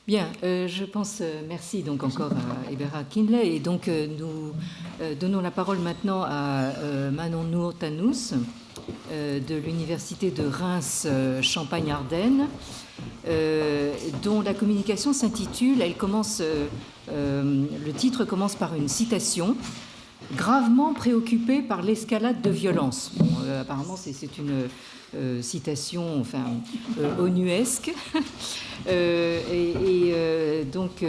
Bien, je pense, merci donc encore à Eberhard Kindley. Et donc nous donnons la parole maintenant à Manon Nour-Tannous de l'Université de Reims Champagne-Ardenne, dont la communication s'intitule, le titre commence par une citation: gravement préoccupé par l'escalade de violence. Bon, apparemment, c'est une citation, enfin, onuesque. Donc,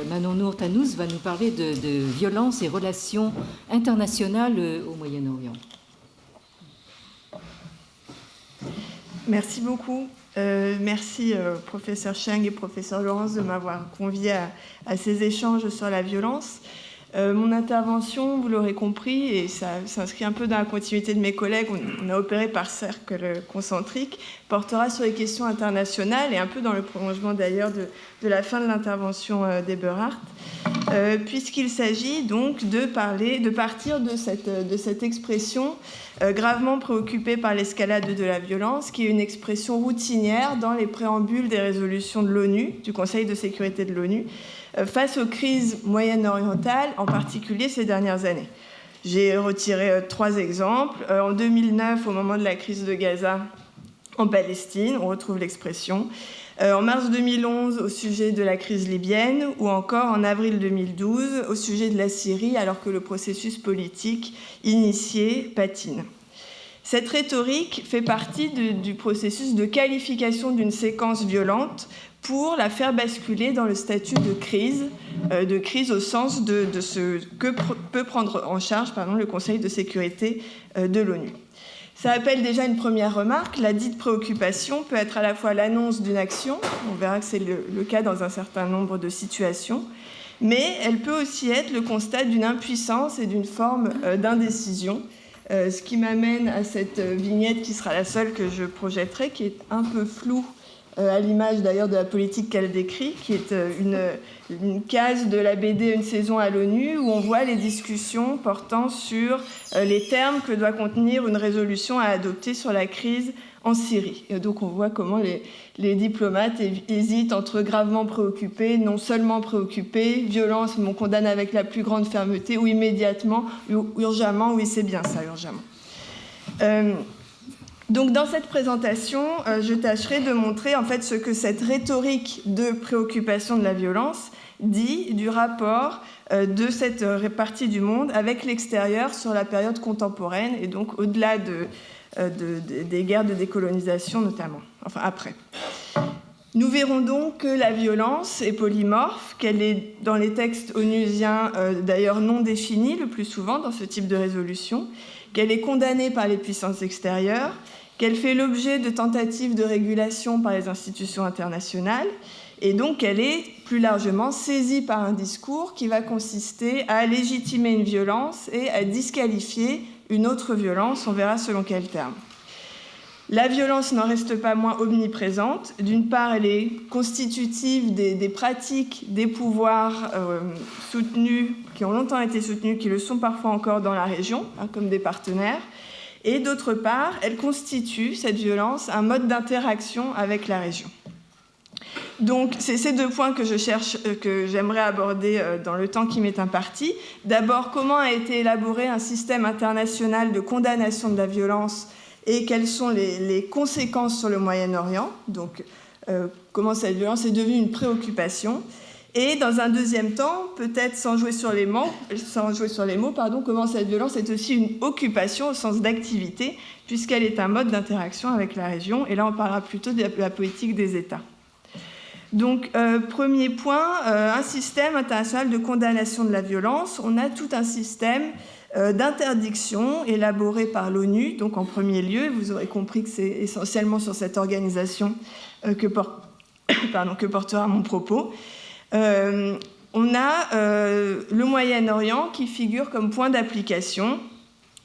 Manon Nour-Tannous va nous parler de violence et relations internationales au Moyen-Orient. Merci beaucoup. Merci professeur Cheng et professeur Laurence de m'avoir convié à ces échanges sur la violence. Mon intervention, vous l'aurez compris, et ça s'inscrit un peu dans la continuité de mes collègues, on a opéré par cercle concentrique, portera sur les questions internationales et un peu dans le prolongement d'ailleurs de la fin de l'intervention d'Eberhard, puisqu'il s'agit donc de partir de cette expression gravement préoccupée par l'escalade de la violence, qui est une expression routinière dans les préambules des résolutions de l'ONU, du Conseil de sécurité de l'ONU, face aux crises moyen-orientales, en particulier ces dernières années. J'ai retiré 3 exemples. En 2009, au moment de la crise de Gaza en Palestine, on retrouve l'expression. En mars 2011, au sujet de la crise libyenne, ou encore en avril 2012, au sujet de la Syrie, alors que le processus politique initié patine. Cette rhétorique fait partie du processus de qualification d'une séquence violente pour la faire basculer dans le statut de crise au sens de ce que peut prendre en charge le Conseil de sécurité de l'ONU. Ça appelle déjà une première remarque. La dite préoccupation peut être à la fois l'annonce d'une action, on verra que c'est le cas dans un certain nombre de situations, mais elle peut aussi être le constat d'une impuissance et d'une forme d'indécision, ce qui m'amène à cette vignette qui sera la seule que je projetterai, qui est un peu floue, à l'image d'ailleurs de la politique qu'elle décrit, qui est une case de la BD Une saison à l'ONU, où on voit les discussions portant sur les termes que doit contenir une résolution à adopter sur la crise en Syrie. Et donc on voit comment les diplomates hésitent entre gravement préoccupés, non seulement préoccupés, violence, mais on condamne avec la plus grande fermeté, ou immédiatement, ou urgemment, oui c'est bien ça, urgemment. Donc dans cette présentation, je tâcherai de montrer en fait ce que cette rhétorique de préoccupation de la violence dit du rapport de cette partie du monde avec l'extérieur sur la période contemporaine et donc au-delà des guerres de décolonisation notamment, enfin après. Nous verrons donc que la violence est polymorphe, qu'elle est dans les textes onusiens d'ailleurs non définie le plus souvent dans ce type de résolution, qu'elle est condamnée par les puissances extérieures, qu'elle fait l'objet de tentatives de régulation par les institutions internationales, et donc qu'elle est plus largement saisie par un discours qui va consister à légitimer une violence et à disqualifier une autre violence, on verra selon quel terme. La violence n'en reste pas moins omniprésente. D'une part, elle est constitutive des pratiques, des pouvoirs soutenus, qui ont longtemps été soutenus, qui le sont parfois encore dans la région, comme des partenaires. Et d'autre part, elle constitue, cette violence, un mode d'interaction avec la région. Donc, c'est ces 2 points que j'aimerais aborder dans le temps qui m'est imparti. D'abord, comment a été élaboré un système international de condamnation de la violence et quelles sont les conséquences sur le Moyen-Orient. Donc, comment cette violence est devenue une préoccupation. Et dans un deuxième temps, peut-être sans jouer sur les mots, comment cette violence est aussi une occupation au sens d'activité, puisqu'elle est un mode d'interaction avec la région. Et là, on parlera plutôt de la politique des États. Donc, premier point, un système international de condamnation de la violence. On a tout un système d'interdiction élaboré par l'ONU, donc en premier lieu. Vous aurez compris que c'est essentiellement sur cette organisation que portera mon propos. On a le Moyen-Orient qui figure comme point d'application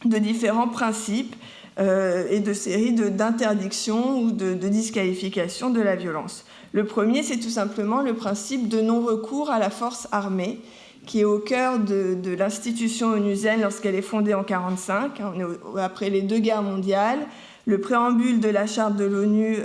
de différents principes et de séries d'interdictions ou de disqualification de la violence. Le premier, c'est tout simplement le principe de non-recours à la force armée, qui est au cœur de l'institution onusienne lorsqu'elle est fondée en 1945, après les 2 guerres mondiales. Le préambule de la charte de l'ONU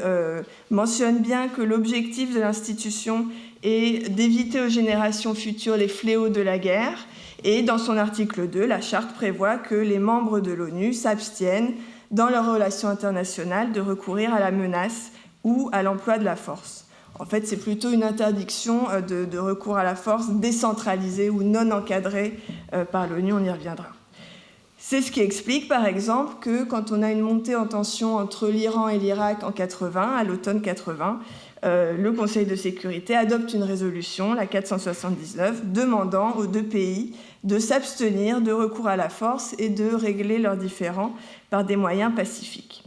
mentionne bien que l'objectif de l'institution et d'éviter aux générations futures les fléaux de la guerre. Et dans son article 2, la charte prévoit que les membres de l'ONU s'abstiennent dans leurs relations internationales de recourir à la menace ou à l'emploi de la force. En fait, c'est plutôt une interdiction de recours à la force décentralisée ou non encadrée par l'ONU, on y reviendra. C'est ce qui explique, par exemple, que quand on a une montée en tension entre l'Iran et l'Irak en 80, à l'automne 80, le Conseil de sécurité adopte une résolution, la 479, demandant aux deux pays de s'abstenir de recours à la force et de régler leurs différends par des moyens pacifiques.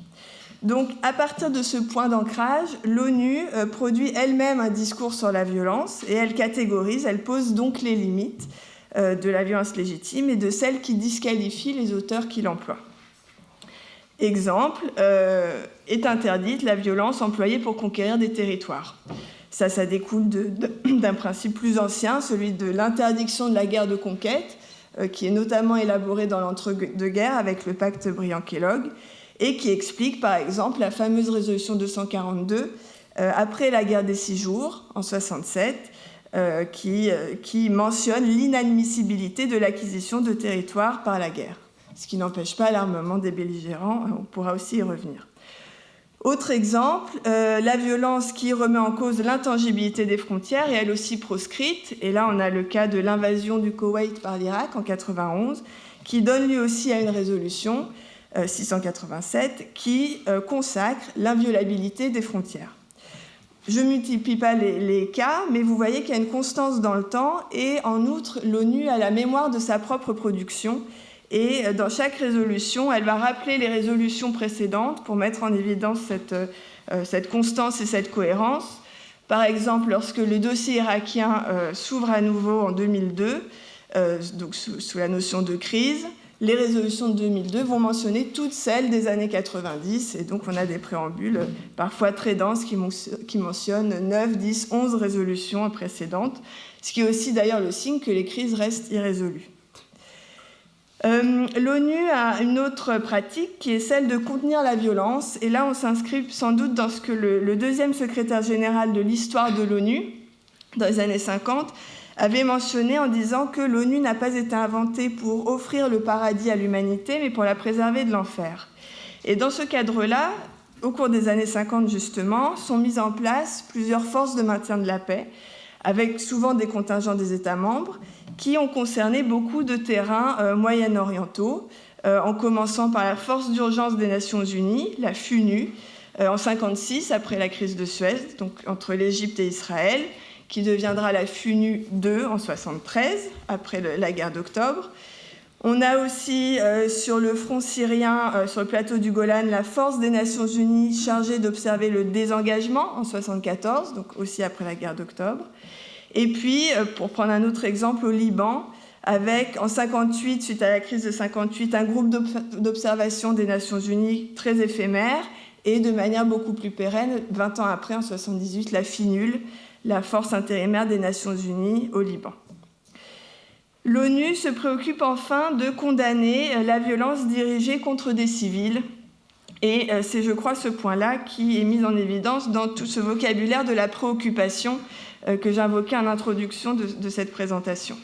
Donc, à partir de ce point d'ancrage, l'ONU produit elle-même un discours sur la violence et elle catégorise, elle pose donc les limites de la violence légitime et de celle qui disqualifie les auteurs qui l'emploient. Exemple, est interdite la violence employée pour conquérir des territoires. Ça découle d'un principe plus ancien, celui de l'interdiction de la guerre de conquête, qui est notamment élaboré dans l'entre-deux-guerres avec le pacte Briand-Kellogg, et qui explique, par exemple, la fameuse résolution 242, après la guerre des 6 jours, en 67, qui mentionne l'inadmissibilité de l'acquisition de territoires par la guerre, ce qui n'empêche pas l'armement des belligérants, on pourra aussi y revenir. Autre exemple, la violence qui remet en cause l'intangibilité des frontières est elle aussi proscrite, et là on a le cas de l'invasion du Koweït par l'Irak en 91, qui donne lui aussi à une résolution 687 qui consacre l'inviolabilité des frontières. Je ne multiplie pas les cas, mais vous voyez qu'il y a une constance dans le temps et en outre, l'ONU a la mémoire de sa propre production et dans chaque résolution, elle va rappeler les résolutions précédentes pour mettre en évidence cette constance et cette cohérence. Par exemple, lorsque le dossier irakien s'ouvre à nouveau en 2002, donc sous la notion de crise, les résolutions de 2002 vont mentionner toutes celles des années 90, et donc on a des préambules parfois très denses qui mentionnent 9, 10, 11 résolutions précédentes, ce qui est aussi d'ailleurs le signe que les crises restent irrésolues. L'ONU a une autre pratique qui est celle de contenir la violence, et là on s'inscrit sans doute dans ce que le deuxième secrétaire général de l'histoire de l'ONU, dans les années 50, avait mentionné en disant que l'ONU n'a pas été inventée pour offrir le paradis à l'humanité, mais pour la préserver de l'enfer. Et dans ce cadre-là, au cours des années 50 justement, sont mises en place plusieurs forces de maintien de la paix, avec souvent des contingents des États membres, qui ont concerné beaucoup de terrains moyen-orientaux, en commençant par la Force d'urgence des Nations Unies, la FUNU, en 1956, après la crise de Suez, donc entre l'Égypte et Israël, qui deviendra la FUNU 2 en 1973, après la guerre d'octobre. On a aussi sur le front syrien, sur le plateau du Golan, la force des Nations Unies chargée d'observer le désengagement en 1974, donc aussi après la guerre d'octobre. Et puis, pour prendre un autre exemple, au Liban, avec en 1958, suite à la crise de 1958, un groupe d'observation des Nations Unies très éphémère, et de manière beaucoup plus pérenne, 20 ans après, en 1978, la FINUL, la force intérimaire des Nations Unies au Liban. L'ONU se préoccupe enfin de condamner la violence dirigée contre des civils. Et c'est, je crois, ce point-là qui est mis en évidence dans tout ce vocabulaire de la préoccupation que j'invoquais en introduction de cette présentation.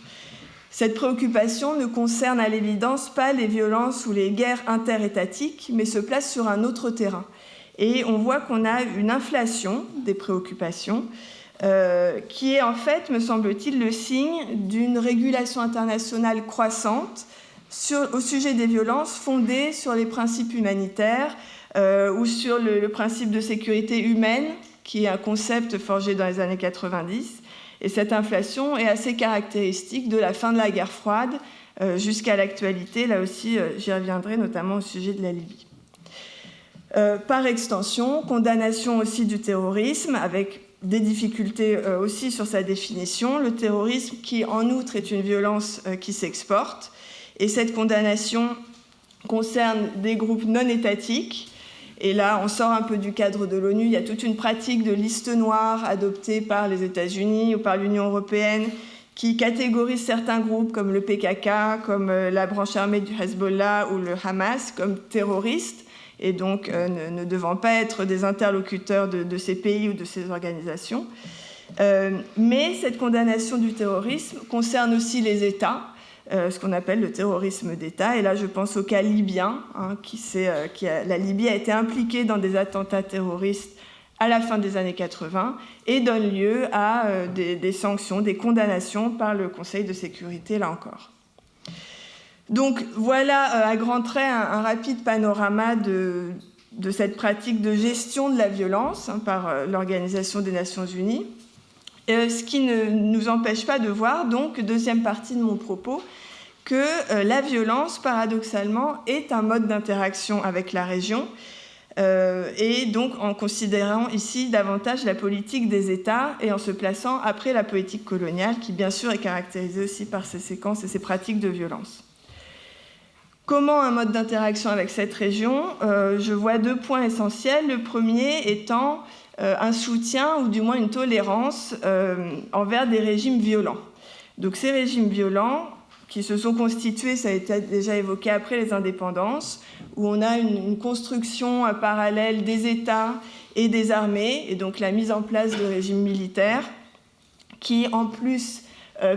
Cette préoccupation ne concerne à l'évidence pas les violences ou les guerres interétatiques, mais se place sur un autre terrain. Et on voit qu'on a une inflation des préoccupations, qui est en fait, me semble-t-il, le signe d'une régulation internationale croissante au sujet des violences fondées sur les principes humanitaires ou sur le principe de sécurité humaine, qui est un concept forgé dans les années 90. Et cette inflation est assez caractéristique de la fin de la guerre froide jusqu'à l'actualité. Là aussi, j'y reviendrai, notamment au sujet de la Libye. Par extension, condamnation aussi du terrorisme, avec des difficultés aussi sur sa définition. Le terrorisme qui, en outre, est une violence qui s'exporte. Et cette condamnation concerne des groupes non étatiques. Et là, on sort un peu du cadre de l'ONU. Il y a toute une pratique de liste noire adoptée par les États-Unis ou par l'Union européenne qui catégorise certains groupes comme le PKK, comme la branche armée du Hezbollah ou le Hamas comme terroristes, et donc ne devant pas être des interlocuteurs de ces pays ou de ces organisations. Mais cette condamnation du terrorisme concerne aussi les États, ce qu'on appelle le terrorisme d'État. Et là, je pense au cas libyen, la Libye a été impliquée dans des attentats terroristes à la fin des années 80 et donne lieu à des sanctions, des condamnations par le Conseil de sécurité, là encore. Donc voilà à grands traits un rapide panorama de cette pratique de gestion de la violence par l'Organisation des Nations Unies. Ce qui ne nous empêche pas de voir, donc, deuxième partie de mon propos, que la violence, paradoxalement, est un mode d'interaction avec la région, et donc en considérant ici davantage la politique des États et en se plaçant après la politique coloniale, qui bien sûr est caractérisée aussi par ces séquences et ces pratiques de violence. Comment un mode d'interaction avec cette région ? Je vois deux points essentiels. Le premier étant un soutien ou du moins une tolérance envers des régimes violents. Donc ces régimes violents qui se sont constitués, ça a été déjà évoqué après les indépendances, où on a une construction parallèle des États et des armées, et donc la mise en place de régimes militaires qui en plus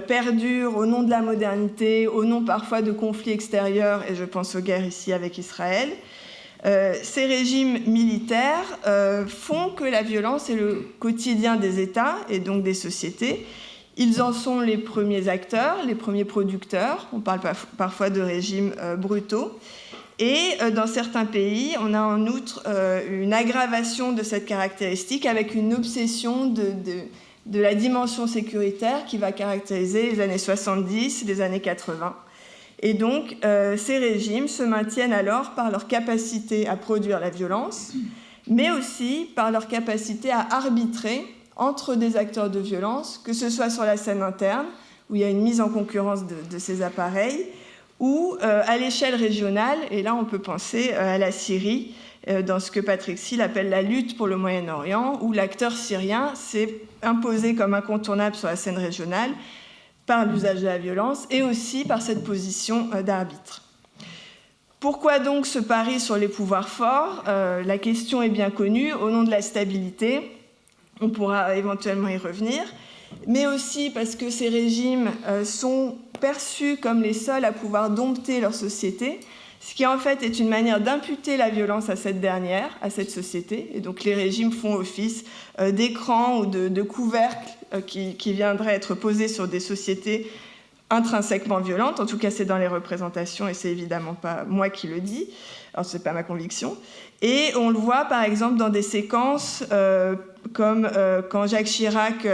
perdurent au nom de la modernité, au nom parfois de conflits extérieurs, et je pense aux guerres ici avec Israël. Ces régimes militaires font que la violence est le quotidien des États et donc des sociétés. Ils en sont les premiers acteurs, les premiers producteurs. On parle parfois de régimes brutaux. Et dans certains pays, on a en outre une aggravation de cette caractéristique avec une obsession de la dimension sécuritaire qui va caractériser les années 70, les années 80. Et donc, ces régimes se maintiennent alors par leur capacité à produire la violence, mais aussi par leur capacité à arbitrer entre des acteurs de violence, que ce soit sur la scène interne, où il y a une mise en concurrence de ces appareils, ou à l'échelle régionale, et là on peut penser à la Syrie, dans ce que Patrick Seal appelle la lutte pour le Moyen-Orient, où l'acteur syrien s'est imposé comme incontournable sur la scène régionale, par l'usage de la violence et aussi par cette position d'arbitre. Pourquoi donc ce pari sur les pouvoirs forts ? La question est bien connue, au nom de la stabilité, on pourra éventuellement y revenir, mais aussi parce que ces régimes sont perçus comme les seuls à pouvoir dompter leur société, ce qui en fait est une manière d'imputer la violence à cette dernière, à cette société. Et donc les régimes font office d'écran ou de couvercle qui viendraient être posés sur des sociétés intrinsèquement violentes. En tout cas, c'est dans les représentations et c'est évidemment pas moi qui le dis. Alors, c'est pas ma conviction. Et on le voit par exemple dans des séquences comme quand Jacques Chirac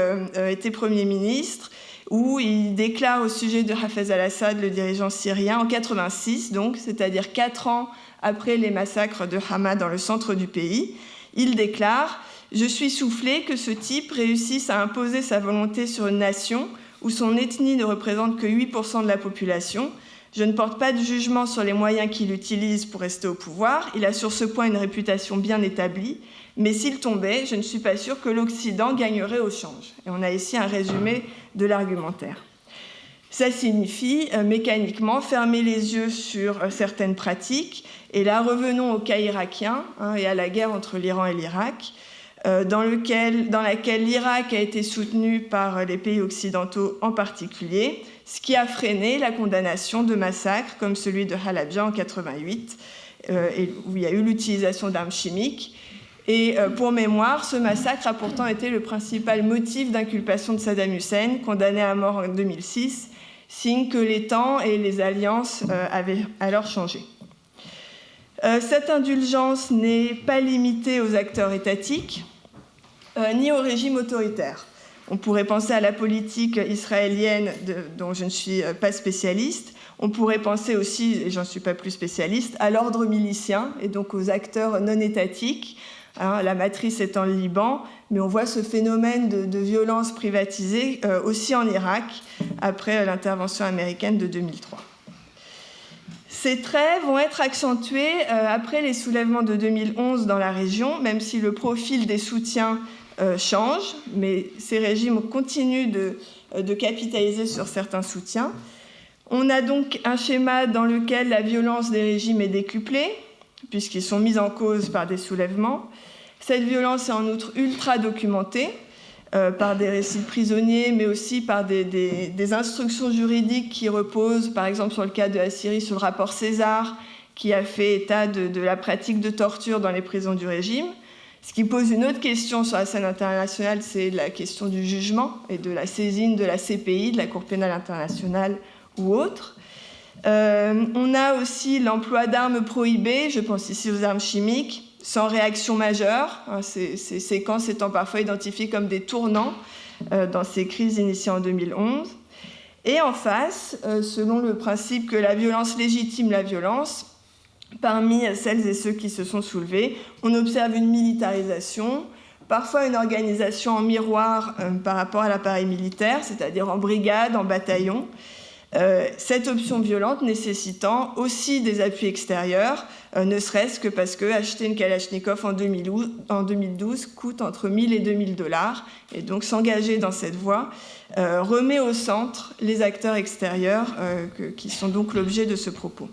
était Premier ministre, où il déclare au sujet de Hafez al-Assad, le dirigeant syrien, en 1986, donc, c'est-à-dire 4 ans après les massacres de Hama dans le centre du pays, il déclare « Je suis soufflé que ce type réussisse à imposer sa volonté sur une nation où son ethnie ne représente que 8% de la population. Je ne porte pas de jugement sur les moyens qu'il utilise pour rester au pouvoir. Il a sur ce point une réputation bien établie. Mais s'il tombait, je ne suis pas sûre que l'Occident gagnerait au change. » Et on a ici un résumé de l'argumentaire. Ça signifie mécaniquement fermer les yeux sur certaines pratiques. Et là, revenons au cas irakien et à la guerre entre l'Iran et l'Irak, dans laquelle l'Irak a été soutenu par les pays occidentaux en particulier, ce qui a freiné la condamnation de massacres comme celui de Halabja en 1988, où il y a eu l'utilisation d'armes chimiques. Et pour mémoire, ce massacre a pourtant été le principal motif d'inculpation de Saddam Hussein, condamné à mort en 2006, signe que les temps et les alliances avaient alors changé. Cette indulgence n'est pas limitée aux acteurs étatiques, ni au régime autoritaire. On pourrait penser à la politique israélienne, dont je ne suis pas spécialiste. On pourrait penser aussi, et j'en suis pas plus spécialiste, à l'ordre milicien et donc aux acteurs non étatiques, la matrice étant le Liban, mais on voit ce phénomène de violence privatisée aussi en Irak, après l'intervention américaine de 2003. Ces traits vont être accentués après les soulèvements de 2011 dans la région, même si le profil des soutiens change, mais ces régimes continuent de capitaliser sur certains soutiens. On a donc un schéma dans lequel la violence des régimes est décuplée, puisqu'ils sont mis en cause par des soulèvements. Cette violence est en outre ultra documentée. par des récits de prisonniers, mais aussi par des instructions juridiques qui reposent, par exemple sur le cas de la Syrie, sur le rapport César, qui a fait état de la pratique de torture dans les prisons du régime. Ce qui pose une autre question sur la scène internationale, c'est la question du jugement et de la saisine de la CPI, de la Cour pénale internationale ou autre. On a aussi l'emploi d'armes prohibées, je pense ici aux armes chimiques, sans réaction majeure, ces séquences étant parfois identifiées comme des tournants dans ces crises initiées en 2011. Et en face, selon le principe que la violence légitime la violence, parmi celles et ceux qui se sont soulevés, on observe une militarisation, parfois une organisation en miroir par rapport à l'appareil militaire, c'est-à-dire en brigade, en bataillon. Cette option violente nécessitant aussi des appuis extérieurs, ne serait-ce que parce que acheter une Kalachnikov en 2012 coûte entre 1 000 et 2 000 $. Et donc s'engager dans cette voie remet au centre les acteurs extérieurs qui sont donc l'objet de ce propos.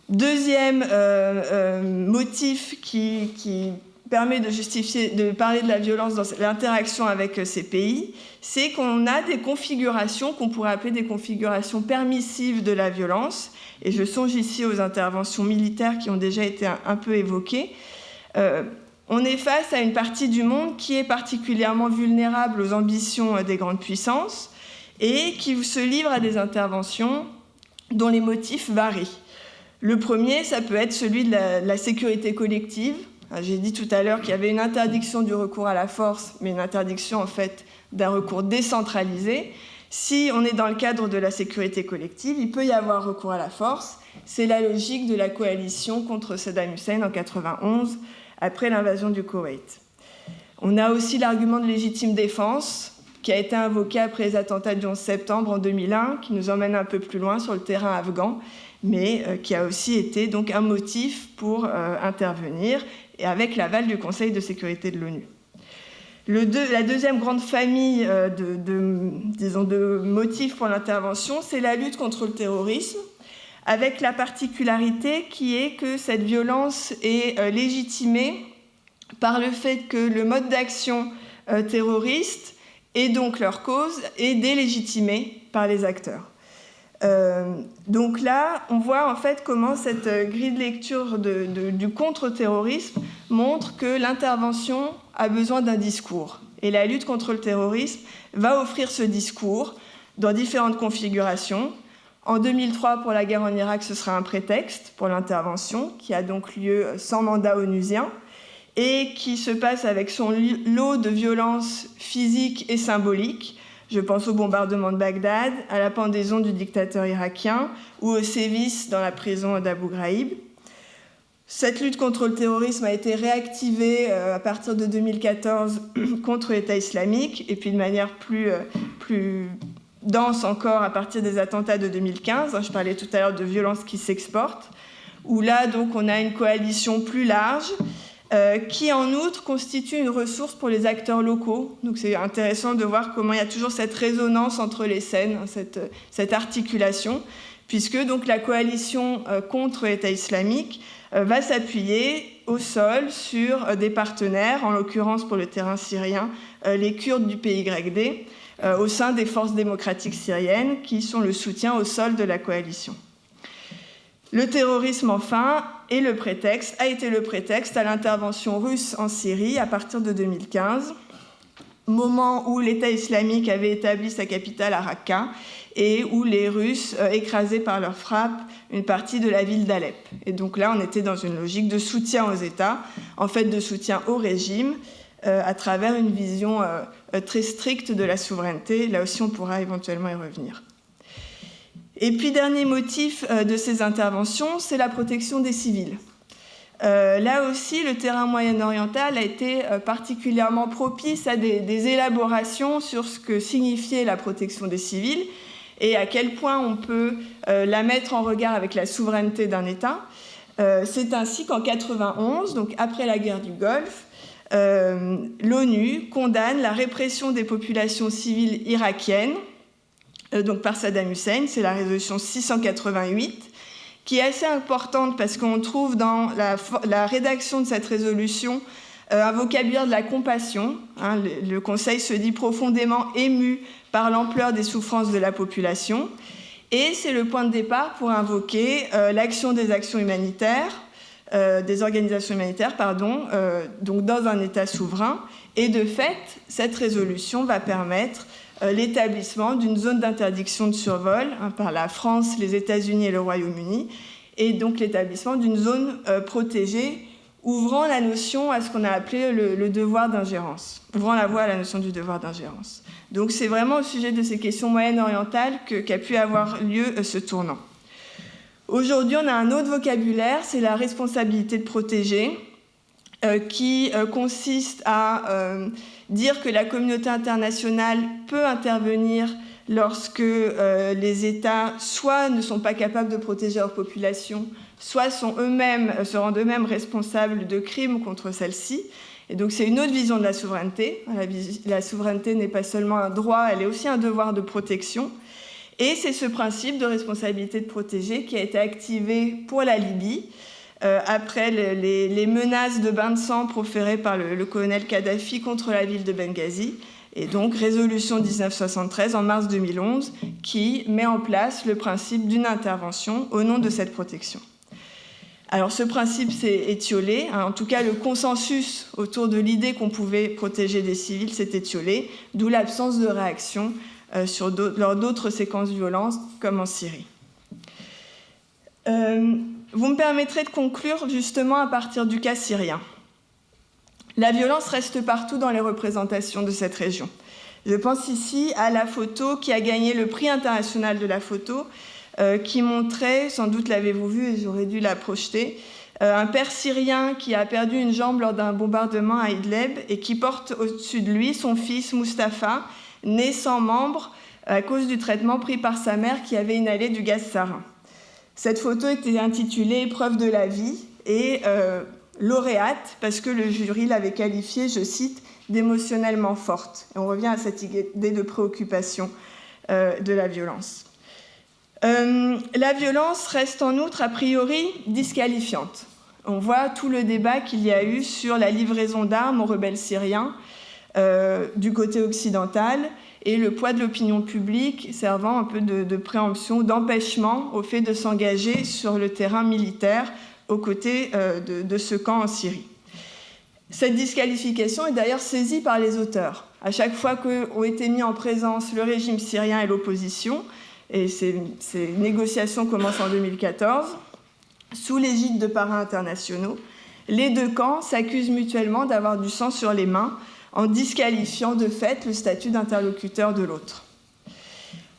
Deuxième motif qui permet de justifier, de parler de la violence dans l'interaction avec ces pays, c'est qu'on a des configurations qu'on pourrait appeler des configurations permissives de la violence. Et je songe ici aux interventions militaires qui ont déjà été un peu évoquées. On est face à une partie du monde qui est particulièrement vulnérable aux ambitions des grandes puissances et qui se livre à des interventions dont les motifs varient. Le premier, ça peut être celui de la sécurité collective. J'ai dit tout à l'heure qu'il y avait une interdiction du recours à la force, mais une interdiction en fait d'un recours décentralisé. Si on est dans le cadre de la sécurité collective, il peut y avoir recours à la force. C'est la logique de la coalition contre Saddam Hussein en 1991, après l'invasion du Koweït. On a aussi l'argument de légitime défense, qui a été invoqué après les attentats du 11 septembre en 2001, qui nous emmène un peu plus loin sur le terrain afghan, mais qui a aussi été donc un motif pour intervenir, et avec l'aval du Conseil de sécurité de l'ONU. La deuxième grande famille de motifs pour l'intervention, c'est la lutte contre le terrorisme, avec la particularité qui est que cette violence est légitimée par le fait que le mode d'action terroriste et donc leur cause est délégitimé par les acteurs. Donc là, on voit en fait comment cette grille de lecture du contre-terrorisme montre que l'intervention a besoin d'un discours. Et la lutte contre le terrorisme va offrir ce discours dans différentes configurations. En 2003, pour la guerre en Irak, ce sera un prétexte pour l'intervention, qui a donc lieu sans mandat onusien, et qui se passe avec son lot de violences physiques et symboliques. Je pense au bombardement de Bagdad, à la pendaison du dictateur irakien ou aux sévices dans la prison d'Abu Ghraib. Cette lutte contre le terrorisme a été réactivée à partir de 2014 contre l'État islamique et puis de manière plus dense encore à partir des attentats de 2015. Je parlais tout à l'heure de violences qui s'exportent, où là donc on a une coalition plus large qui en outre constitue une ressource pour les acteurs locaux. Donc c'est intéressant de voir comment il y a toujours cette résonance entre les scènes, cette articulation, puisque donc la coalition contre l'État islamique va s'appuyer au sol sur des partenaires, en l'occurrence pour le terrain syrien, les Kurdes du PYD, au sein des forces démocratiques syriennes, qui sont le soutien au sol de la coalition. Le terrorisme, enfin, a été le prétexte à l'intervention russe en Syrie à partir de 2015, moment où l'État islamique avait établi sa capitale à Raqqa et où les Russes écrasaient par leurs frappes une partie de la ville d'Alep. Et donc là, on était dans une logique de soutien aux États, en fait de soutien au régime, à travers une vision très stricte de la souveraineté. Là aussi, on pourra éventuellement y revenir. Et puis, dernier motif de ces interventions, c'est la protection des civils. Là aussi, le terrain moyen-oriental a été particulièrement propice à des élaborations sur ce que signifiait la protection des civils et à quel point on peut la mettre en regard avec la souveraineté d'un État. C'est ainsi qu'en 1991, donc après la guerre du Golfe, l'ONU condamne la répression des populations civiles irakiennes, donc par Saddam Hussein, c'est la résolution 688, qui est assez importante parce qu'on trouve dans la rédaction de cette résolution un vocabulaire de la compassion. Le Conseil se dit profondément ému par l'ampleur des souffrances de la population. Et c'est le point de départ pour invoquer l'action des actions humanitaires, des organisations humanitaires, donc dans un État souverain. Et de fait, cette résolution va permettre l'établissement d'une zone d'interdiction de survol par la France, les États-Unis et le Royaume-Uni, et donc l'établissement d'une zone protégée ouvrant la notion à ce qu'on a appelé le devoir d'ingérence, ouvrant la voie à la notion du devoir d'ingérence. Donc c'est vraiment au sujet de ces questions moyen-orientales qu'a pu avoir lieu ce tournant. Aujourd'hui, on a un autre vocabulaire, c'est la responsabilité de protéger, qui consiste à dire que la communauté internationale peut intervenir lorsque les États soit ne sont pas capables de protéger leur population, soit se rendent eux-mêmes responsables de crimes contre celle-ci. Et donc c'est une autre vision de la souveraineté. La souveraineté n'est pas seulement un droit, elle est aussi un devoir de protection. Et c'est ce principe de responsabilité de protéger qui a été activé pour la Libye, après les menaces de bain de sang proférées par le colonel Kadhafi contre la ville de Benghazi. Et donc, résolution 1973 en mars 2011 qui met en place le principe d'une intervention au nom de cette protection. Alors, ce principe s'est étiolé. En tout cas, le consensus autour de l'idée qu'on pouvait protéger des civils s'est étiolé, d'où l'absence de réaction lors d'autres séquences de violence, comme en Syrie. Vous me permettrez de conclure justement à partir du cas syrien. La violence reste partout dans les représentations de cette région. Je pense ici à la photo qui a gagné le prix international de la photo, qui montrait, sans doute l'avez-vous vu et j'aurais dû la projeter, un père syrien qui a perdu une jambe lors d'un bombardement à Idlib et qui porte au-dessus de lui son fils Mustapha, né sans membre à cause du traitement pris par sa mère qui avait inhalé du gaz sarin. Cette photo était intitulée « Épreuve de la vie » et lauréate parce que le jury l'avait qualifiée, je cite, d'émotionnellement forte. Et on revient à cette idée de préoccupation de la violence. La violence reste en outre a priori disqualifiante. On voit tout le débat qu'il y a eu sur la livraison d'armes aux rebelles syriens du côté occidental et le poids de l'opinion publique servant un peu de préemption, d'empêchement au fait de s'engager sur le terrain militaire aux côtés de ce camp en Syrie. Cette disqualification est d'ailleurs saisie par les auteurs. À chaque fois qu'ont été mis en présence le régime syrien et l'opposition, et ces négociations commencent en 2014, sous l'égide de parrains internationaux, les deux camps s'accusent mutuellement d'avoir du sang sur les mains en disqualifiant de fait le statut d'interlocuteur de l'autre.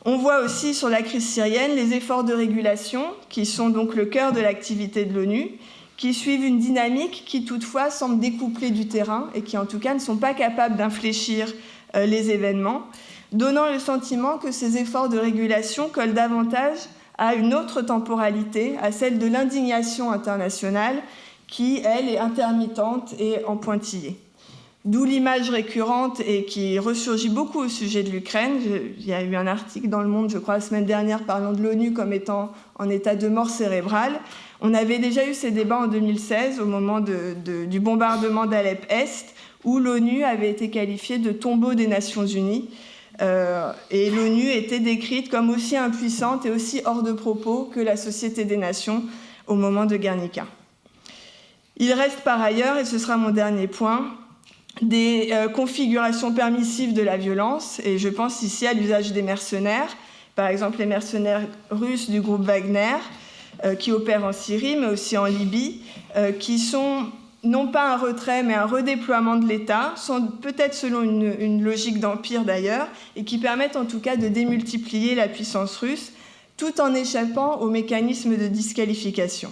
On voit aussi sur la crise syrienne les efforts de régulation, qui sont donc le cœur de l'activité de l'ONU, qui suivent une dynamique qui toutefois semble découplée du terrain et qui en tout cas ne sont pas capables d'infléchir les événements, donnant le sentiment que ces efforts de régulation collent davantage à une autre temporalité, à celle de l'indignation internationale, qui, elle, est intermittente et en pointillé. D'où l'image récurrente et qui ressurgit beaucoup au sujet de l'Ukraine. Il y a eu un article dans Le Monde, je crois, la semaine dernière, parlant de l'ONU comme étant en état de mort cérébrale. On avait déjà eu ces débats en 2016, au moment du bombardement d'Alep-Est, où l'ONU avait été qualifiée de tombeau des Nations Unies. Et l'ONU était décrite comme aussi impuissante et aussi hors de propos que la Société des Nations au moment de Guernica. Il reste par ailleurs, et ce sera mon dernier point, des configurations permissives de la violence, et je pense ici à l'usage des mercenaires, par exemple les mercenaires russes du groupe Wagner, qui opèrent en Syrie, mais aussi en Libye, qui sont non pas un retrait, mais un redéploiement de l'État, sont peut-être selon une logique d'empire d'ailleurs, et qui permettent en tout cas de démultiplier la puissance russe, tout en échappant aux mécanismes de disqualification.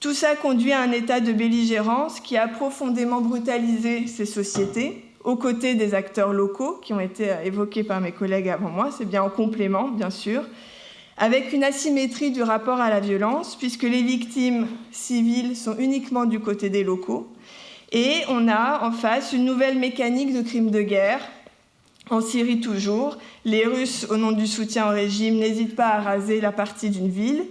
Tout ça conduit à un état de belligérance qui a profondément brutalisé ces sociétés, aux côtés des acteurs locaux, qui ont été évoqués par mes collègues avant moi, c'est bien en complément, bien sûr, avec une asymétrie du rapport à la violence, puisque les victimes civiles sont uniquement du côté des locaux, et on a en face une nouvelle mécanique de crimes de guerre, en Syrie toujours. Les Russes, au nom du soutien au régime, n'hésitent pas à raser la partie d'une ville,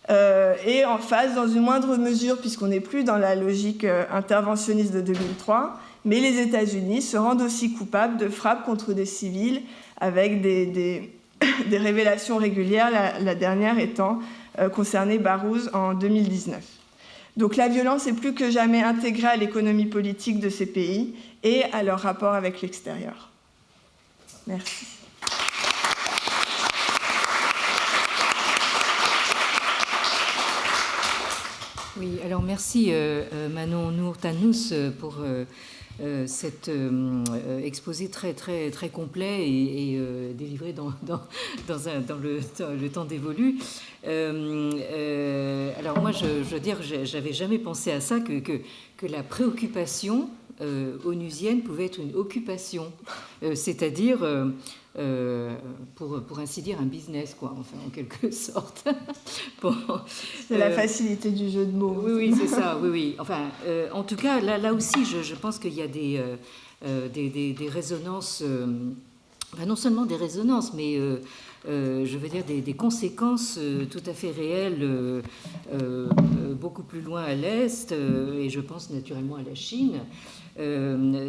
et en phase dans une moindre mesure, puisqu'on n'est plus dans la logique interventionniste de 2003, mais les États-Unis se rendent aussi coupables de frappes contre des civils avec des révélations régulières, la dernière étant concernée Barouz en 2019. Donc la violence est plus que jamais intégrée à l'économie politique de ces pays et à leur rapport avec l'extérieur. Merci. Oui, alors merci Manon Nour-Tannous pour cet exposé très, très, très complet et délivré dans le temps dévolu. Alors moi, je veux dire, j'avais jamais pensé à ça, que la préoccupation onusienne pouvait être une occupation, c'est-à-dire, pour ainsi dire, un business, quoi, enfin, en quelque sorte. Bon, c'est la facilité du jeu de mots. Oui, c'est ça, oui. Enfin, en tout cas, là aussi, je pense qu'il y a des résonances, enfin, non seulement des résonances, mais je veux dire des conséquences tout à fait réelles, beaucoup plus loin à l'Est, et je pense naturellement à la Chine.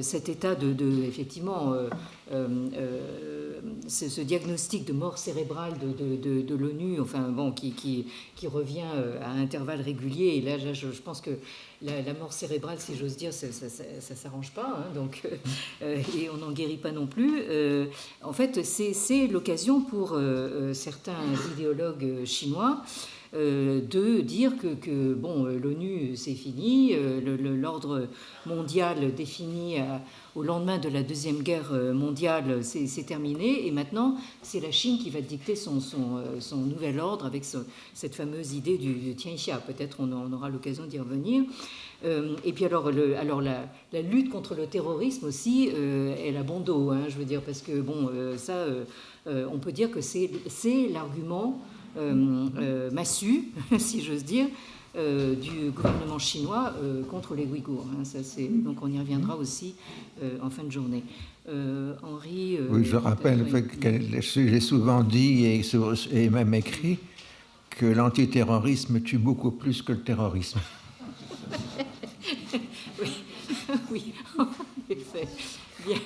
Cet état effectivement, ce diagnostic de mort cérébrale de l'ONU, enfin bon, qui revient à intervalles réguliers. Et là, je pense que la mort cérébrale, si j'ose dire, ça s'arrange pas, hein, donc, et on n'en guérit pas non plus. En fait, c'est l'occasion pour certains idéologues chinois de dire que bon, l'ONU, c'est fini, l'ordre mondial défini au lendemain de la Deuxième Guerre mondiale, c'est terminé, et maintenant, c'est la Chine qui va dicter son nouvel ordre avec cette fameuse idée du Tianxia. Peut-être on aura l'occasion d'y revenir. Et puis alors la lutte contre le terrorisme aussi, elle a bon dos, hein, je veux dire, parce que bon, ça, on peut dire que c'est l'argument massu, si j'ose dire, du gouvernement chinois contre les Ouïghours. Hein, donc on y reviendra aussi en fin de journée. Henri... oui, je rappelle que j'ai souvent dit et même écrit que l'antiterrorisme tue beaucoup plus que le terrorisme. Oui, en effet. Bien.